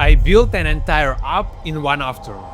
I built an entire app in one afternoon.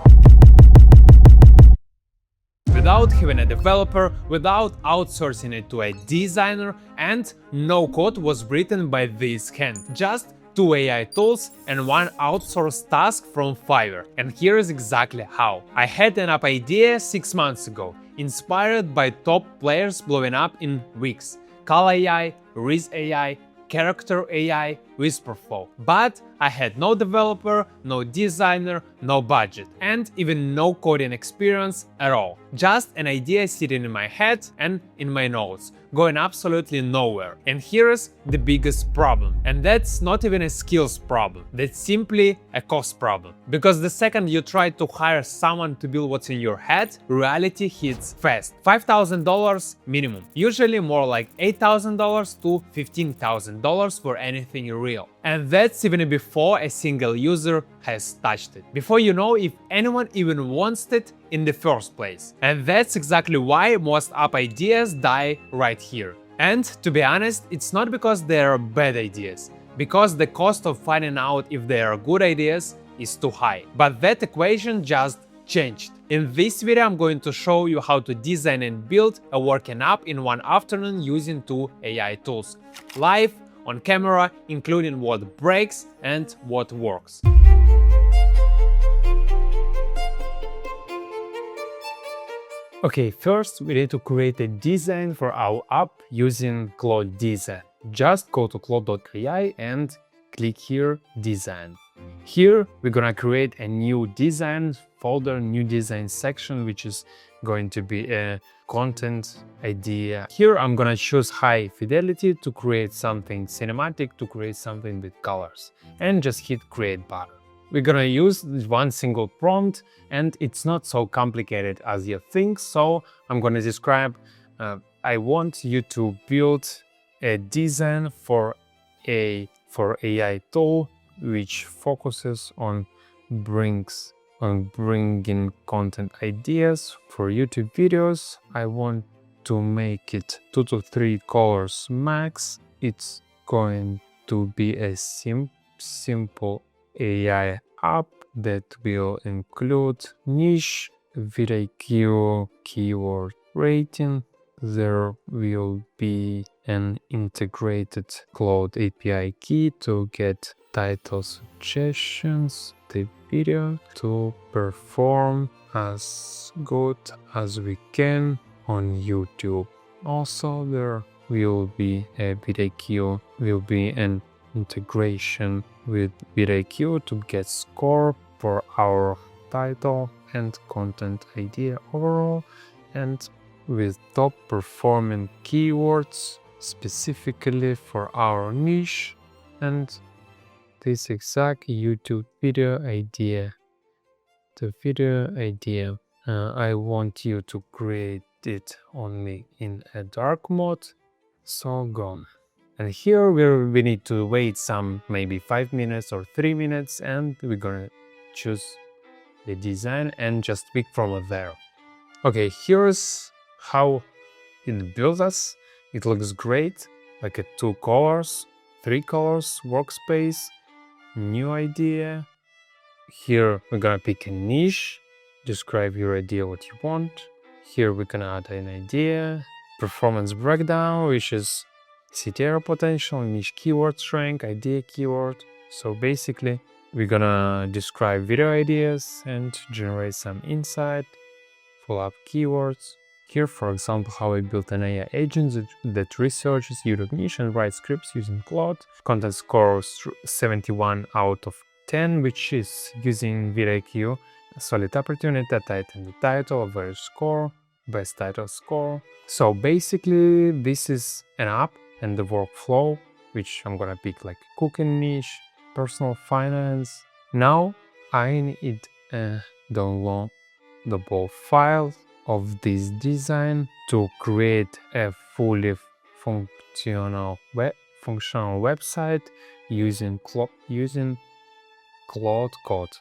Without having a developer, without outsourcing it to a designer, and no code was written by this hand. Just 2 AI tools and 1 outsourced task from Fiverr. And here is exactly how. I had an app idea 6 months ago, inspired by top players blowing up in weeks. Call AI, Riz AI, Character AI, Whisperflow. But I had no developer, no designer, no budget, and even no coding experience at all. Just an idea sitting in my head and in my notes, going absolutely nowhere. And here's the biggest problem. And that's not even a skills problem, that's simply a cost problem. Because the second you try to hire someone to build what's in your head, reality hits fast. $5,000 minimum, usually more like $8,000 to $15,000 for anything real. And that's even before a single user has touched it, before you know if anyone even wants it in the first place. And that's exactly why most app ideas die right here. And to be honest, it's not because they are bad ideas, because the cost of finding out if they are good ideas is too high. But that equation just changed. In this video, I'm going to show you how to design and build a working app in one afternoon using 2 AI tools, live, on camera, including what breaks and what works. Okay, first we need to create a design for our app using Claude Design. Just go to claude.ai and click here, Design. Here we're gonna create a new design folder, new design section, which is going to be a content idea. Here I'm gonna choose high fidelity to create something cinematic, to create something with colors, and just hit create button. We're gonna use one single prompt, and it's not so complicated as you think. So I'm gonna describe, I want you to build a design for AI tool which focuses on bringing content ideas for YouTube videos. I want to make it 2 to 3 colors max. It's going to be a simple AI app that will include niche, VIQ, keyword rating. There will be an integrated Claude API key to get title suggestions, the video to perform as good as we can on YouTube. Also, there will be a VIQ, will be an integration with VIQ to get score for our title and content idea overall, and with top performing keywords specifically for our niche, and this exact YouTube video idea. The video idea, I want you to create it only in a dark mode, so gone. And here we need to wait some maybe 5 minutes or 3 minutes, and we're gonna choose the design and just pick from there. Okay, here's how it builds us. It looks great, like a 2 colors, 3 colors, workspace, new idea. Here we're gonna pick a niche, describe your idea what you want. Here we're gonna add an idea, performance breakdown, which is CTR potential, niche keyword strength, idea keyword. So basically we're gonna describe video ideas and generate some insight, follow-up keywords. Here, for example, how I built an AI agent that researches YouTube niche and writes scripts using Claude. Content score 71 out of 10, which is using VIQ. Solid opportunity, and the title, average score, best title score. So basically, this is an app and the workflow, which I'm gonna pick like cooking niche, personal finance. Now I need a downloadable file of this design to create a fully functional website using Claude Code.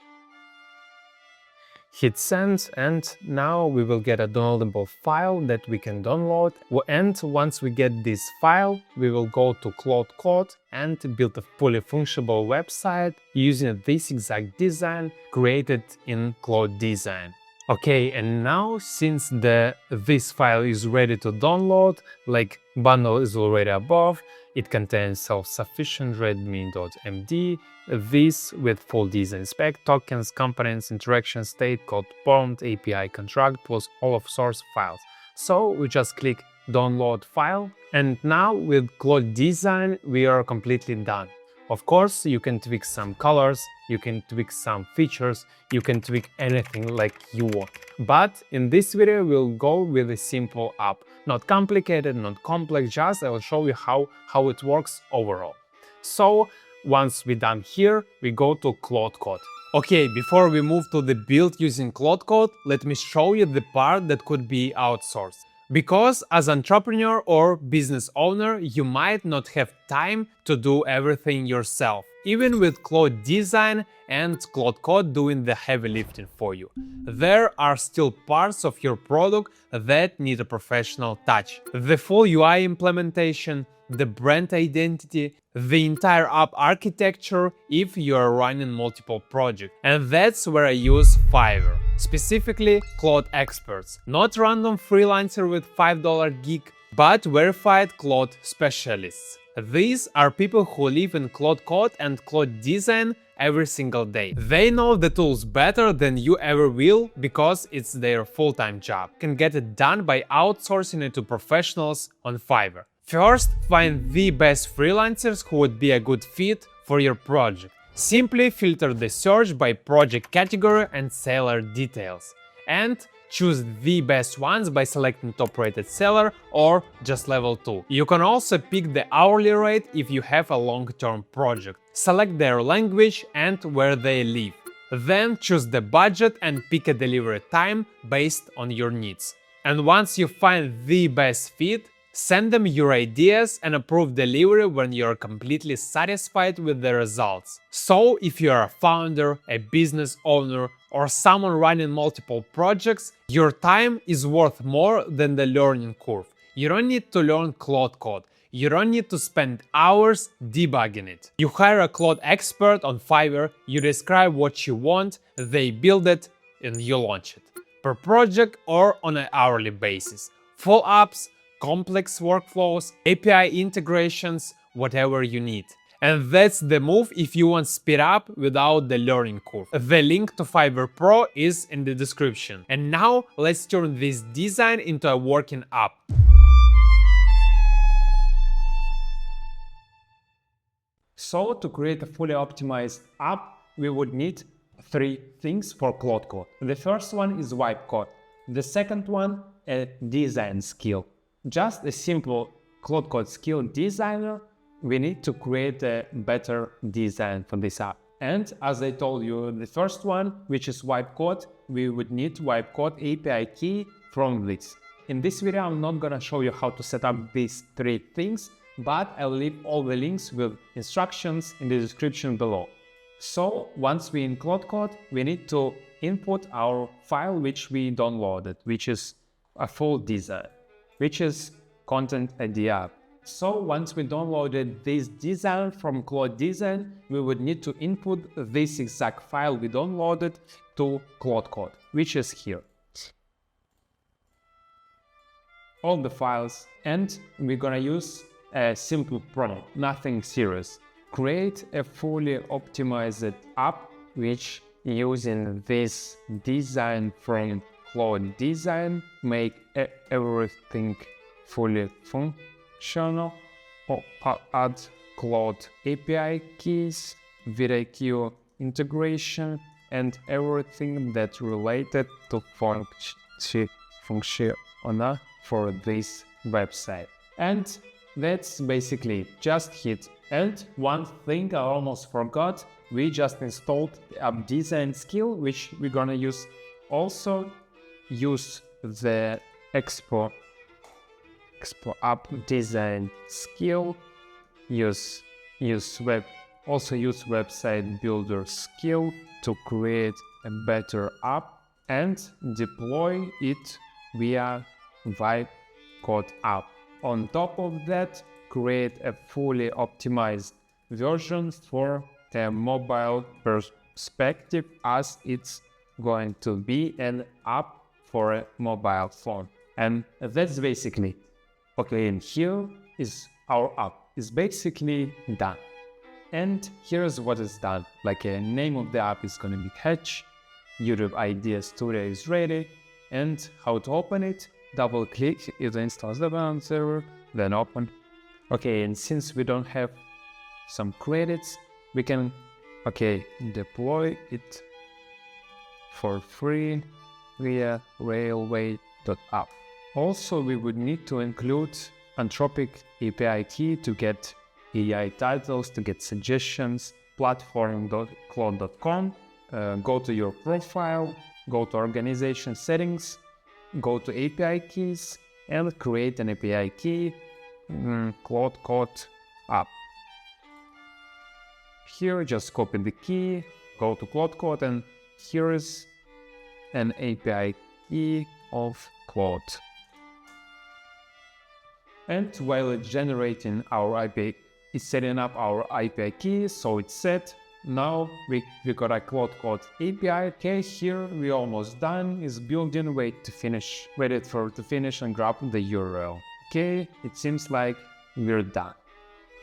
Hit send, and now we will get a downloadable file that we can download. And once we get this file, we will go to Claude Code and build a fully functional website using this exact design created in Claude Design. Okay, and now since this file is ready to download, like bundle is already above, it contains self-sufficient readme.md, this with full design spec, tokens, components, interaction state, code prompt, API contract, plus all of source files. So we just click download file, and now with Claude Design we are completely done. Of course, you can tweak some colors, you can tweak some features, you can tweak anything like you want. But in this video, we'll go with a simple app. Not complicated, not complex, just I will show you how it works overall. So, once we're done here, we go to Claude Code. Okay, before we move to the build using Claude Code, let me show you the part that could be outsourced. Because as an entrepreneur or business owner, you might not have time to do everything yourself, even with Claude Design and Claude Code doing the heavy lifting for you. There are still parts of your product that need a professional touch. The full UI implementation, the brand identity, the entire app architecture if you are running multiple projects. And that's where I use Fiverr, specifically Claude experts, not random freelancer with $5 gig, but verified Claude specialists. These are people who live in Claude Code and Claude Design every single day. They know the tools better than you ever will because it's their full-time job. Can get it done by outsourcing it to professionals on Fiverr. First, find the best freelancers who would be a good fit for your project. Simply filter the search by project category and seller details. And choose the best ones by selecting top-rated seller or just level 2. You can also pick the hourly rate if you have a long-term project. Select their language and where they live. Then choose the budget and pick a delivery time based on your needs. And once you find the best fit, send them your ideas and approve delivery when you're completely satisfied with the results. So, if you're a founder, a business owner, or someone running multiple projects, your time is worth more than the learning curve. You don't need to learn Claude Code. You don't need to spend hours debugging it. You hire a Claude expert on Fiverr, you describe what you want, they build it, and you launch it. Per project or on an hourly basis. Full apps, complex workflows, API integrations, whatever you need. And that's the move if you want speed up without the learning curve. The link to Fiverr Pro is in the description. And now let's turn this design into a working app. So to create a fully optimized app, we would need 3 things for Claude Code. The first one is wipe code. The second one, a design skill. Just a simple Claude Code skill designer, we need to create a better design for this app. And as I told you, the first one, which is wipe code, we would need wipe code API key from this. In this video, I'm not gonna show you how to set up these 3 things, but I'll leave all the links with instructions in the description below. So once we're in Claude Code, we need to input our file which we downloaded, which is a full design, which is content at the app. So once we downloaded this design from Claude Design, we would need to input this exact file we downloaded to Claude Code, which is here. All the files, and we're gonna use a simple prompt, nothing serious. Create a fully optimized app which using this design from Claude Design, make everything fully functional, or add Claude API keys, vidIQ integration, and everything that related to function for this website. And that's basically just hit. And one thing I almost forgot, we just installed the app design skill, which we're gonna use also. Use the expo app design skill, use website builder skill to create a better app, and deploy it via Vibe Code app. On top of that, create a fully optimized version for the mobile perspective, as it's going to be an app for a mobile phone. And that's basically okay. And here is our app. It's basically done. And here's what is done. Like a name of the app is going to be Hatch. YouTube Idea Studio is ready. And how to open it? Double click, it installs the browser server, then open. Okay, and since we don't have some credits, we can deploy it for free via railway.app. Also, we would need to include Anthropic API key to get AI titles, to get suggestions, platform.claude.com, go to your profile, go to organization settings, go to API keys, and create an API key, Claude Code app. Here, just copy the key, go to Claude Code, and here is an API key of Claude. And while it's generating our API, it's setting up our API key, so it's set. Now we got a Claude Code API. Okay, here we almost done. It's building. Wait to finish. Wait for it to finish and grab the URL. Okay, it seems like we're done.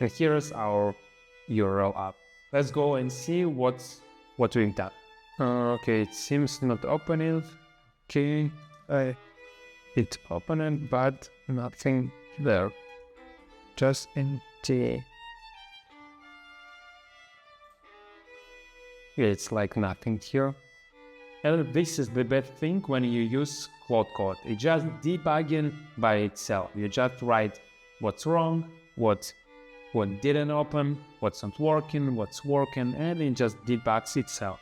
And here's our URL app. Let's go and see what we've done. Okay, it seems not opening. Okay, it's opening, but nothing there. Just empty. It's like nothing here. And this is the bad thing when you use Claude Code. It's just debugging by itself. You just write what's wrong, what didn't open, what's not working, what's working, and it just debugs itself.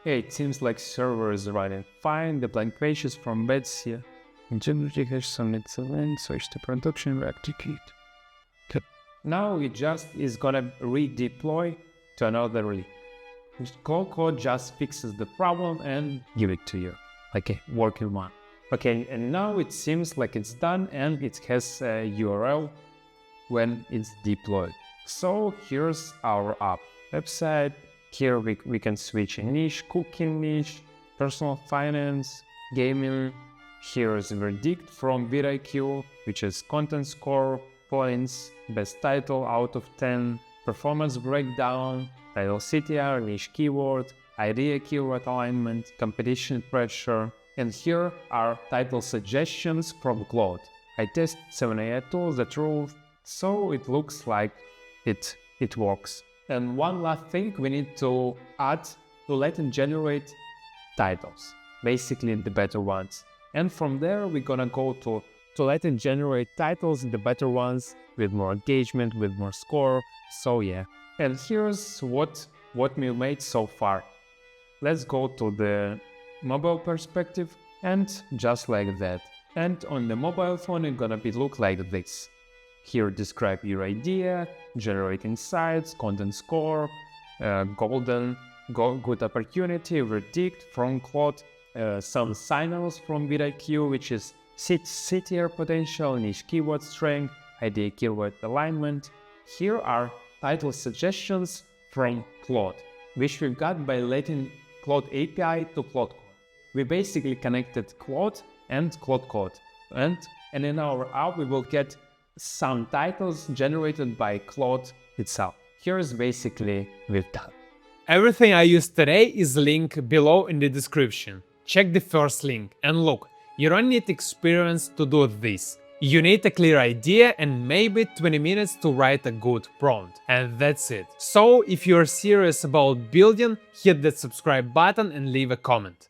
Yeah, it seems like server is running fine. The blank page is from Betsy. Generally has some excellent, switch to production, execute. Now it just is gonna redeploy to another link. Claude Code just fixes the problem and give it to you, like a working one. Okay, and now it seems like it's done and it has a URL when it's deployed. So here's our app website. Here we can switch a niche, cooking niche, personal finance, gaming. Here is a verdict from vidIQ, which is content score, points, best title out of 10, performance breakdown, title CTR, niche keyword, idea keyword alignment, competition pressure, and here are title suggestions from Claude. I test 7 AI tools that rule, so it looks like it works. And one last thing we need to add to let it generate titles, basically the better ones. And from there we're gonna go to let it generate titles, the better ones, with more engagement, with more score. So yeah. And here's what we made so far. Let's go to the mobile perspective, and just like that. And on the mobile phone it's gonna look like this. Here describe your idea, generate insights, content score, good opportunity, verdict from Claude, some signals from vidIQ, which is CTR potential, niche keyword strength, idea keyword alignment. Here are title suggestions from Claude, which we got by letting Claude API to Claude Code. We basically connected Claude and Claude Code, and in our app we will get some titles generated by Claude itself. Here's basically we've done. Everything I used today is linked below in the description. Check the first link and look, you don't need experience to do this. You need a clear idea and maybe 20 minutes to write a good prompt. And that's it. So if you're serious about building, hit that subscribe button and leave a comment.